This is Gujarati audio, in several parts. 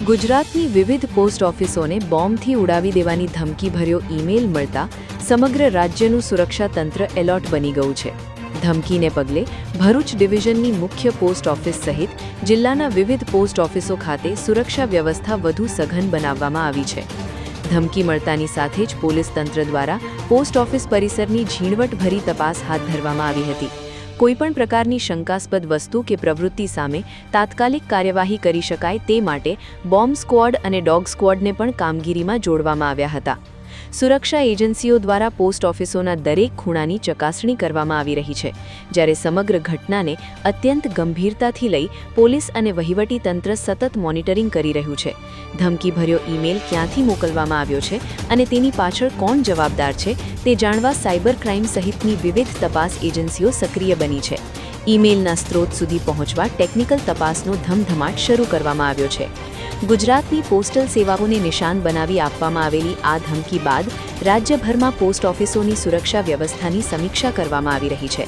ગુજરાતની વિવિધ પોસ્ટ ઓફિસોને બોમ્બથી ઉડાવી દેવાની ધમકીભર્યો ઈમેલ મળતા સમગ્ર રાજ્યનું સુરક્ષા તંત્ર એલર્ટ બની ગયું છે. ધમકીને પગલે ભરૂચ ડિવિઝનની મુખ્ય પોસ્ટ ઓફિસ સહિત જિલ્લાના વિવિધ પોસ્ટ ઓફિસો ખાતે સુરક્ષા વ્યવસ્થા વધુ સઘન બનાવવામાં આવી છે. ધમકી મળતાની સાથે જ પોલીસ તંત્ર દ્વારા પોસ્ટ ઓફિસ પરિસરની ઝીણવટભરી તપાસ હાથ ધરવામાં આવી હતી. કોઈપણ પ્રકારની શંકાસ્પદ વસ્તુ કે પ્રવૃત્તિ સામે તાત્કાલિક કાર્યવાહી કરી શકાય તે માટે બોમ્બ સ્ક્વોડ અને ડોગ સ્ક્વોડને પણ કામગીરીમાં જોડવામાં આવ્યા હતા. સુરક્ષા એજન્સીઓ દ્વારા પોસ્ટ ઓફિસોના દરેક ખૂણાની ચકાસણી કરવામાં આવી રહી છે, જ્યારે સમગ્ર ઘટનાને અત્યંત ગંભીરતાથી લઈ પોલીસ અને વહીવટી તંત્ર સતત મોનિટરિંગ કરી રહ્યું છે. ધમકીભર્યો ઈમેલ ક્યાંથી મોકલવામાં આવ્યો છે અને તેની પાછળ કોણ જવાબદાર છે તે જાણવા સાયબર ક્રાઇમ સહિતની વિવિધ તપાસ એજન્સીઓ સક્રિય બની છે. ઈમેલના સ્ત્રોત સુધી પહોંચવા ટેકનિકલ તપાસનો ધમધમાટ શરૂ કરવામાં આવ્યો છે. ગુજરાતની પોસ્ટલ સેવાઓને નિશાન બનાવી આપવામાં આવેલી આ ધમકી બાદ રાજ્યભરમાં પોસ્ટ ઓફિસોની સુરક્ષા વ્યવસ્થાની સમીક્ષા કરવામાં આવી રહી છે.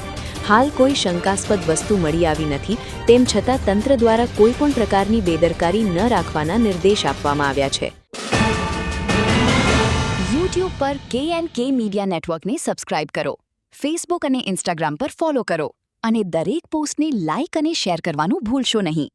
હાલ કોઈ શંકાસ્પદ વસ્તુ મળી આવી નથી, તેમ છતાં તંત્ર દ્વારા કોઈપણ પ્રકારની બેદરકારી ન રાખવાના નિર્દેશ આપવામાં આવ્યા છે. YouTube પર K&K મીડિયા નેટવર્કને સબસ્ક્રાઇબ કરો, Facebook અને Instagram પર ફોલો કરો અને દરેક પોસ્ટને લાઇક અને શેર કરવાનું ભૂલશો નહીં.